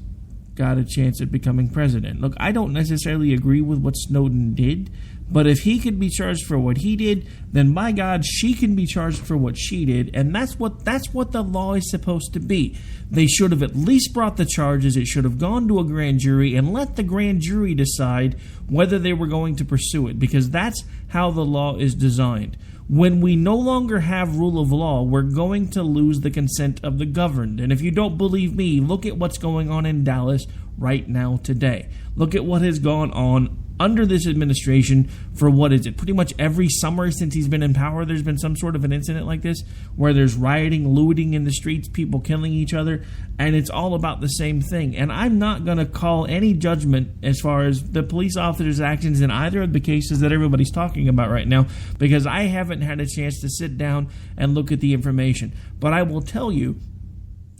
got a chance at becoming president. Look, I don't necessarily agree with what Snowden did, but if he could be charged for what he did, then by God, she can be charged for what she did, and that's what the law is supposed to be. They should have at least brought the charges. It should have gone to a grand jury and let the grand jury decide whether they were going to pursue it, because that's how the law is designed. When we no longer have rule of law, we're going to lose the consent of the governed. And if you don't believe me, look at what's going on in Dallas right now today. Look at what has gone on under this administration for, what is it, pretty much every summer since he's been in power, there's been some sort of an incident like this where there's rioting, looting in the streets, people killing each other, and it's all about the same thing. And I'm not going to call any judgment as far as the police officers' actions in either of the cases that everybody's talking about right now, because I haven't had a chance to sit down and look at the information. But I will tell you,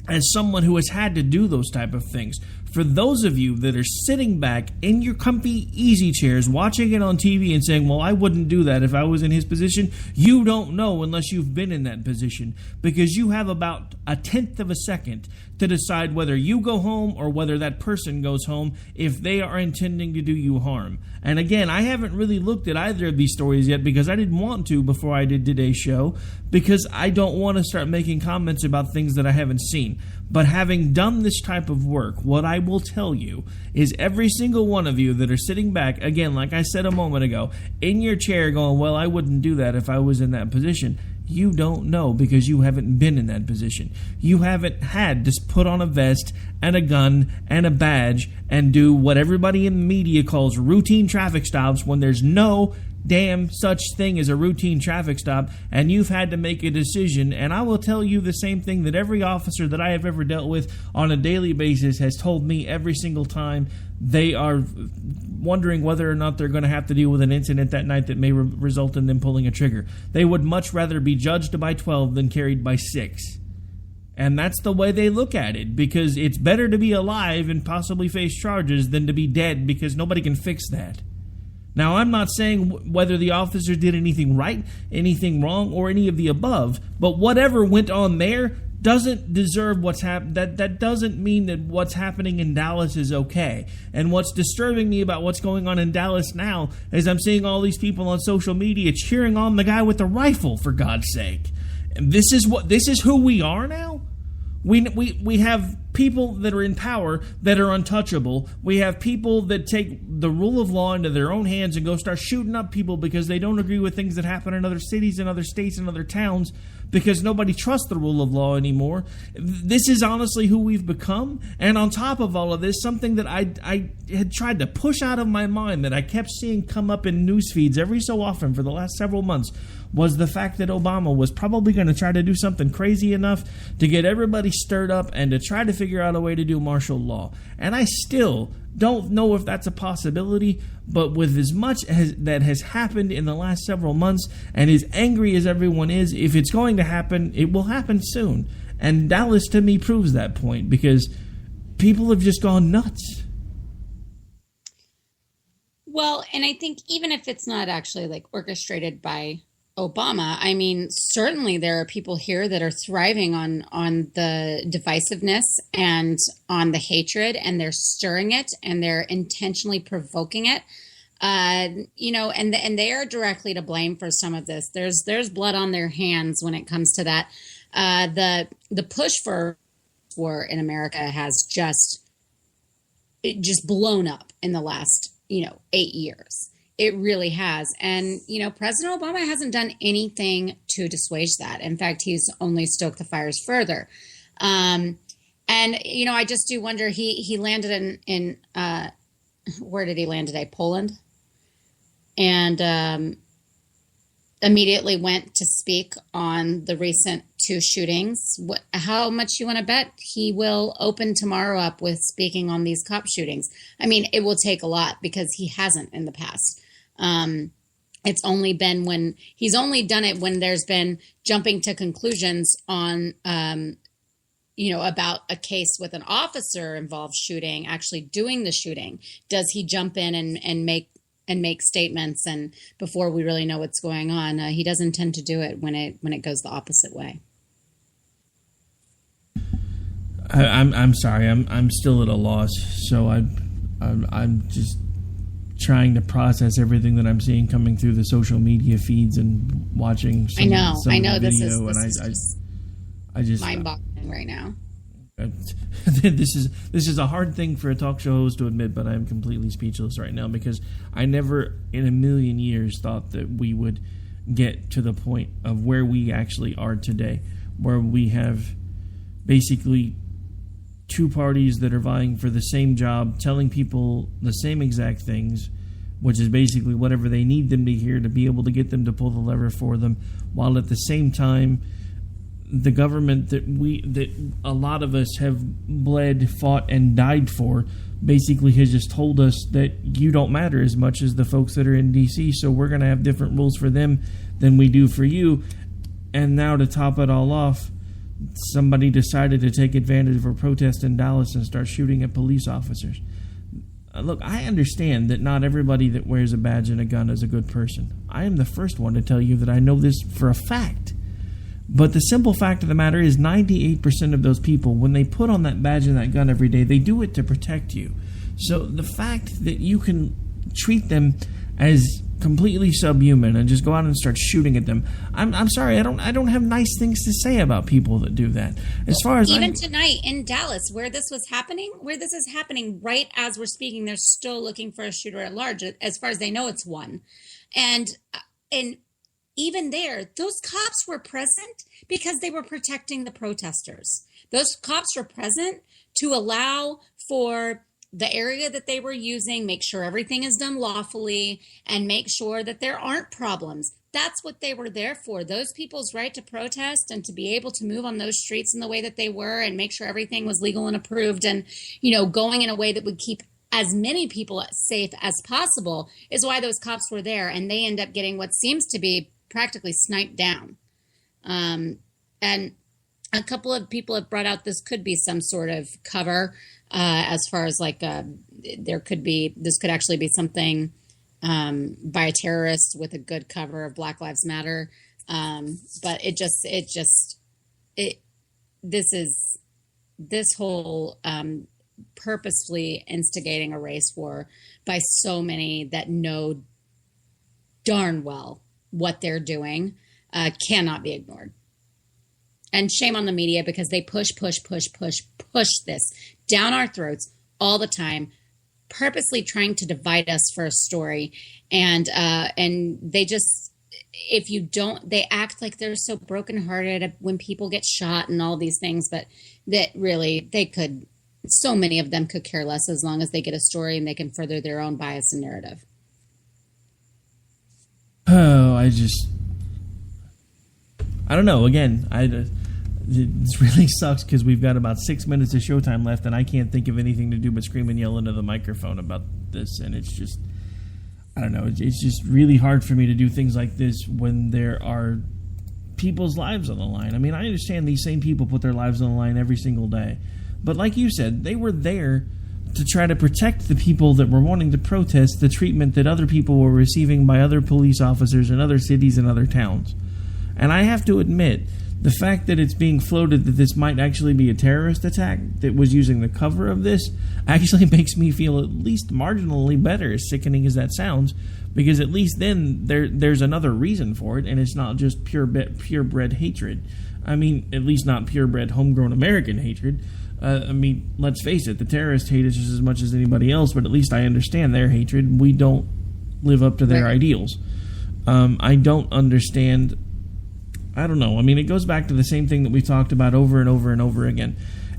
as someone who has had to do those type of things, for those of you that are sitting back in your comfy easy chairs watching it on TV and saying, well, I wouldn't do that if I was in his position, you don't know unless you've been in that position, because you have about 1/10 of a second to decide whether you go home or whether that person goes home if they are intending to do you harm. And again, I haven't really looked at either of these stories yet because I didn't want to before I did today's show, because I don't want to start making comments about things that I haven't seen. But having done this type of work, what I will tell you is every single one of you that are sitting back, again, like I said a moment ago, in your chair going, well, I wouldn't do that if I was in that position. You don't know because you haven't been in that position. You haven't had to put on a vest and a gun and a badge and do what everybody in the media calls routine traffic stops when there's no damn such thing as a routine traffic stop, and you've had to make a decision. And I will tell you the same thing that every officer that I have ever dealt with on a daily basis has told me every single time. They are wondering whether or not they're going to have to deal with an incident that night that may result in them pulling a trigger. They would much rather be judged by 12 than carried by 6. And that's the way they look at it, because it's better to be alive and possibly face charges than to be dead, because nobody can fix that. Now, I'm not saying whether the officer did anything right, anything wrong, or any of the above, but whatever went on there doesn't deserve what's happened. That doesn't mean that what's happening in Dallas is okay. And what's disturbing me about what's going on in Dallas now is I'm seeing all these people on social media cheering on the guy with the rifle, for God's sake. And this is who we are now? We have people that are in power that are untouchable. We have people that take the rule of law into their own hands and go start shooting up people because they don't agree with things that happen in other cities and other states and other towns because nobody trusts the rule of law anymore. This is honestly who we've become. And on top of all of this, something that I had tried to push out of my mind that I kept seeing come up in news feeds every so often for the last several months was the fact that Obama was probably going to try to do something crazy enough to get everybody stirred up and to try to figure out a way to do martial law. And I still don't know if that's a possibility, but with as much that has happened in the last several months, and as angry as everyone is, if it's going to happen, it will happen soon. And Dallas, to me, proves that point, because people have just gone nuts. Well, and I think even if it's not actually like orchestrated by Obama, I mean, certainly there are people here that are thriving on the divisiveness and on the hatred, and they're stirring it and they're intentionally provoking it. And they are directly to blame for some of this. There's blood on their hands when it comes to that. The push for war in America has just blown up in the last 8 years. It really has. And, President Obama hasn't done anything to dissuade that. In fact, he's only stoked the fires further. I just do wonder, he landed in where did he land today? Poland. And immediately went to speak on the recent 2 shootings. How much you want to bet he will open tomorrow up with speaking on these cop shootings? I mean, it will take a lot because he hasn't in the past. It's only been when he's only done it when there's been jumping to conclusions on, about a case with an officer involved shooting, actually doing the shooting. Does he jump in and make statements? And before we really know what's going on, he doesn't tend to do it when it goes the opposite way. I'm sorry. I'm still at a loss. So I'm just trying to process everything that I'm seeing coming through the social media feeds and watching some I know of the video, this is mind-boggling right now. This is a hard thing for a talk show host to admit, but I'm completely speechless right now because I never in a million years thought that we would get to the point of where we actually are today, where we have basically 2 parties that are vying for the same job, telling people the same exact things, which is basically whatever they need them to hear to be able to get them to pull the lever for them, while at the same time the government that a lot of us have bled, fought, and died for basically has just told us that you don't matter as much as the folks that are in D.C., so we're going to have different rules for them than we do for you. And now to top it all off, somebody decided to take advantage of a protest in Dallas and start shooting at police officers. Look, I understand that not everybody that wears a badge and a gun is a good person. I am the first one to tell you that I know this for a fact. But the simple fact of the matter is 98% of those people, when they put on that badge and that gun every day, they do it to protect you. So the fact that you can treat them as completely subhuman and just go out and start shooting at them. I'm sorry, I don't have nice things to say about people that do that. As far as even tonight in Dallas, where this is happening right as we're speaking, they're still looking for a shooter at large. As far as they know, it's one, and even there, those cops were present because they were protecting the protesters. Those cops were present to allow for the area that they were using, make sure everything is done lawfully, and make sure that there aren't problems. That's what they were there for. Those people's right to protest and to be able to move on those streets in the way that they were and make sure everything was legal and approved and, going in a way that would keep as many people safe as possible is why those cops were there. And they end up getting what seems to be practically sniped down. And a couple of people have brought out this could be some sort of cover as far as this could actually be something by a terrorist with a good cover of Black Lives Matter. But this whole purposefully instigating a race war by so many that know darn well what they're doing cannot be ignored. And shame on the media because they push this down our throats all the time, purposely trying to divide us for a story. And they just, if you don't, they act like they're so brokenhearted when people get shot and all these things, but that really so many of them could care less as long as they get a story and they can further their own bias and narrative. Oh, I don't know. Again, it really sucks because we've got about 6 minutes of showtime left, and I can't think of anything to do but scream and yell into the microphone about this. And it's just, I don't know. It's just really hard for me to do things like this when there are people's lives on the line. I mean, I understand these same people put their lives on the line every single day. But like you said, they were there to try to protect the people that were wanting to protest the treatment that other people were receiving by other police officers in other cities and other towns. And I have to admit, the fact that it's being floated that this might actually be a terrorist attack that was using the cover of this actually makes me feel at least marginally better, as sickening as that sounds, because at least then there's another reason for it, and it's not just purebred hatred. I mean, at least not purebred homegrown American hatred. I mean, let's face it, the terrorists hate us just as much as anybody else, but at least I understand their hatred. We don't live up to their ideals. I don't understand. I don't know. I mean, it goes back to the same thing that we talked about over and over and over again.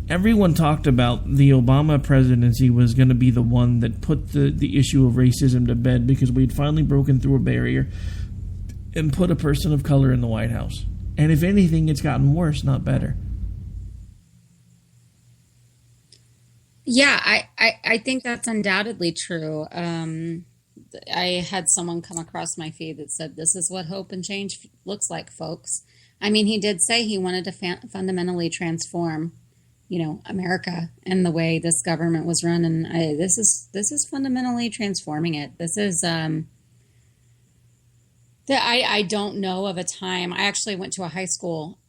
Everyone talked about the Obama presidency was going to be the one that put the issue of racism to bed because we'd finally broken through a barrier and put a person of color in the White House. And if anything, it's gotten worse, not better. Yeah, I think that's undoubtedly true. I had someone come across my feed that said, this is what hope and change looks like, folks. I mean, he did say he wanted to fundamentally transform, America and the way this government was run. And this is fundamentally transforming it. This is, I don't know of a time. I actually went to a high school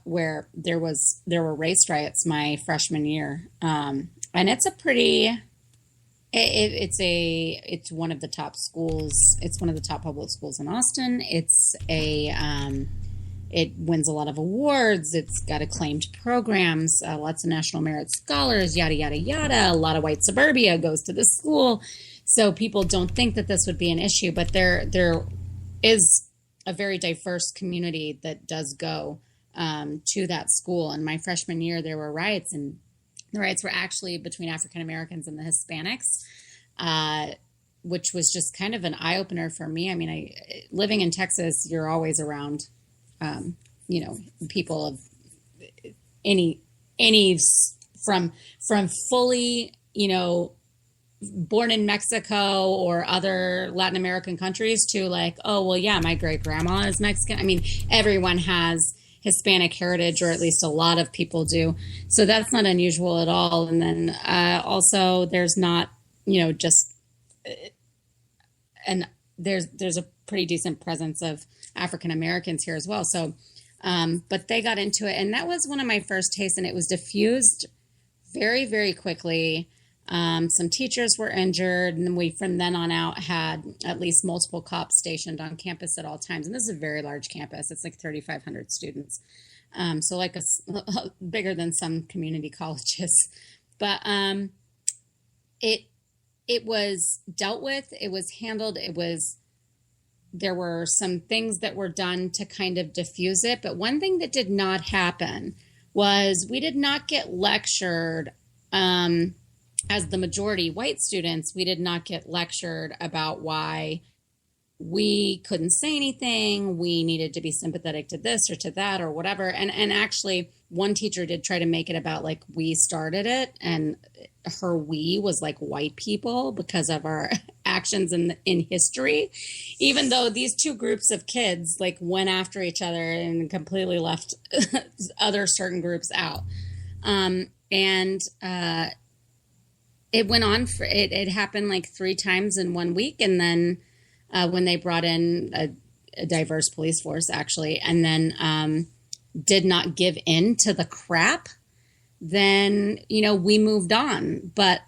where there were race riots my freshman year. And it's a pretty... It's one of the top schools. It's one of the top public schools in Austin. It wins a lot of awards. It's got acclaimed programs, lots of national merit scholars, yada, yada, yada. A lot of white suburbia goes to this school. So people don't think that this would be an issue, but there is a very diverse community that does go to that school. And my freshman year, there were riots, and the riots were actually between African Americans and the Hispanics, which was just kind of an eye-opener for me. I mean, living in Texas, you're always around, people of any from fully, born in Mexico or other Latin American countries to like, oh, well, yeah, my great-grandma is Mexican. I mean, everyone has Hispanic heritage, or at least a lot of people do. So that's not unusual at all. And then also there's not, there's a pretty decent presence of African Americans here as well. So, but they got into it, and that was one of my first tastes, and it was diffused very, very quickly. Some teachers were injured, and we from then on out had at least multiple cops stationed on campus at all times. And this is a very large campus. It's like 3,500 students. So like bigger than some community colleges. But it was dealt with, it was handled, there were some things that were done to kind of diffuse it. But one thing that did not happen was we did not get lectured, as the majority white students, we did not get lectured about why we couldn't say anything. We needed to be sympathetic to this or to that or whatever. And actually one teacher did try to make it about like we started it, and her we was like white people because of our actions in history, even though these two groups of kids like went after each other and completely left other certain groups out. It went on for it happened like 3 times in 1 week. And then when they brought in a diverse police force, actually, and then did not give in to the crap, then, we moved on. But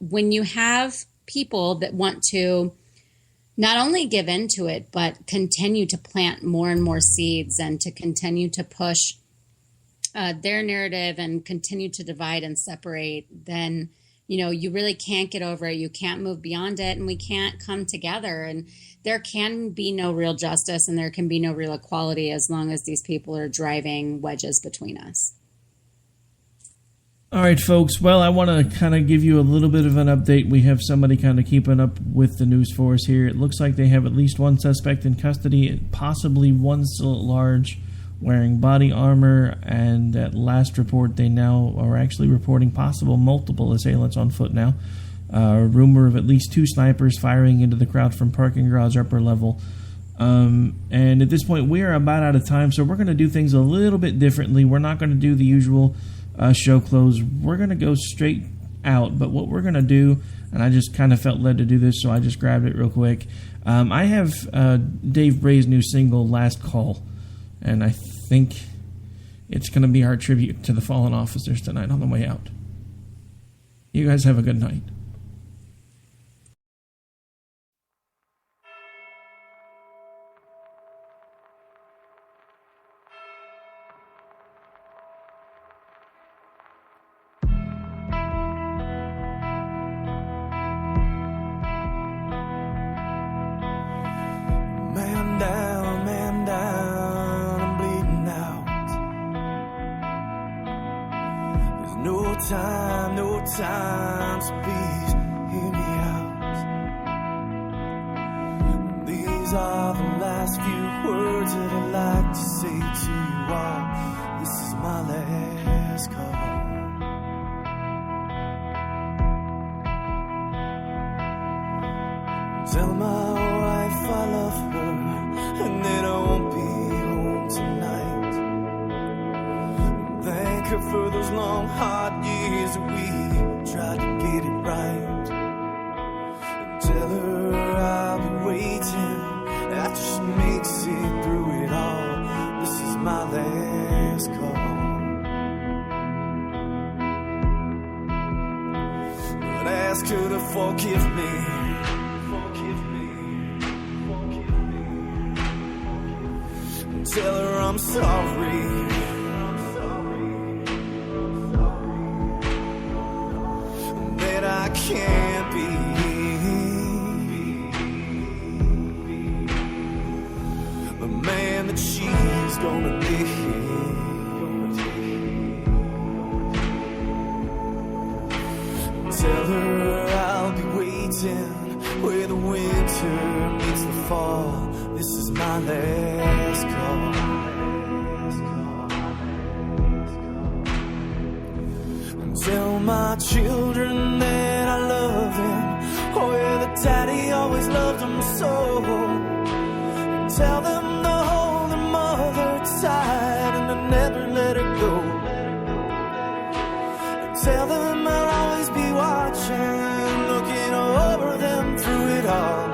when you have people that want to not only give into it, but continue to plant more and more seeds and to continue to push their narrative and continue to divide and separate, then you really can't get over it. You can't move beyond it, and we can't come together. And there can be no real justice, and there can be no real equality as long as these people are driving wedges between us. All right, folks. Well, I want to kind of give you a little bit of an update. We have somebody kind of keeping up with the news for us here. It looks like they have at least one suspect in custody, possibly one still at large, wearing body armor, and at last report, they now are actually reporting possible multiple assailants on foot now. A rumor of at least 2 snipers firing into the crowd from parking garage upper level. And at this point, we are about out of time, so we're going to do things a little bit differently. We're not going to do the usual show close. We're going to go straight out, but what we're going to do, and I just kind of felt led to do this, so I just grabbed it real quick. I have Dave Bray's new single, Last Call, and I think it's going to be our tribute to the fallen officers tonight on the way out. You guys have a good night. Man down, I'm bleeding out. There's no time, so please hear me out. These are the last few words that I'd like to say to you all. This is my last call. Tell my wife I love her, and that I won't be home tonight. Thank her for those long, hard years that we tried to get it right. And tell her I'll be waiting after she makes it through it all. This is my last call. But ask her to forgive me. Tell her I'm sorry. That I can't be the man that she's gonna be. Tell her I'll be waiting where the winter meets the fall. This is my last call. Tell my children that I love them. Oh yeah, that daddy always loved them so. And tell them to hold their mother tight and to never let her go. And tell them I'll always be watching, looking over them through it all.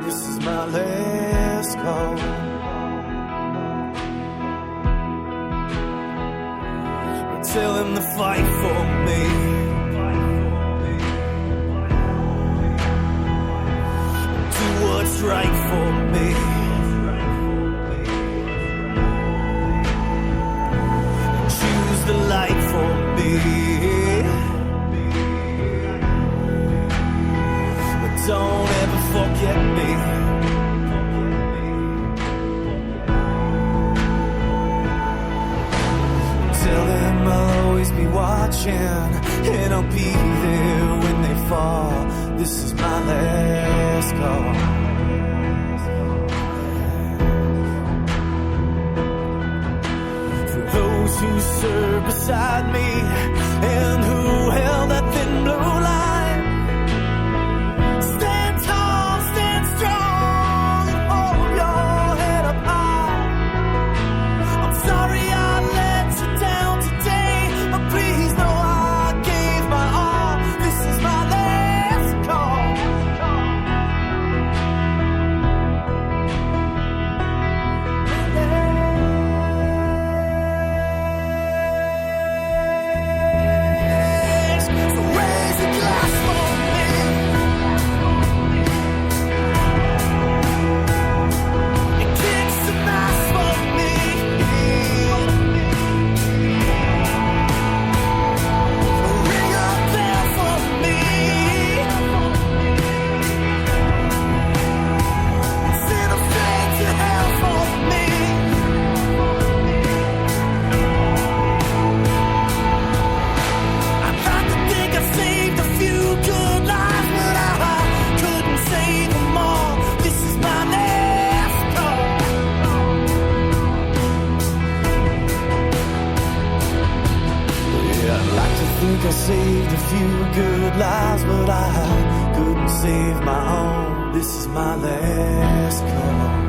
This is my last call. Tell him to fight for me. right for me. Choose the light for me. But don't ever forget me. Tell them I'll always be watching, and I'll be there when they fall. This is my last call. For those who serve beside me and who held that thin blue line, stand tall, stand strong, and hold your head up high. I'm sorry I let you down today, but please know I gave my all. This is my last call. So raise a glass for me. And kick some ass for me. Ring a bell for me. Send a flag to hell for me. I'd like to think I saved a few good lives, but I couldn't save them all. This is my last call. Yeah, I'd like to think I saved a few good lives, but I couldn't save my own. This is my last call.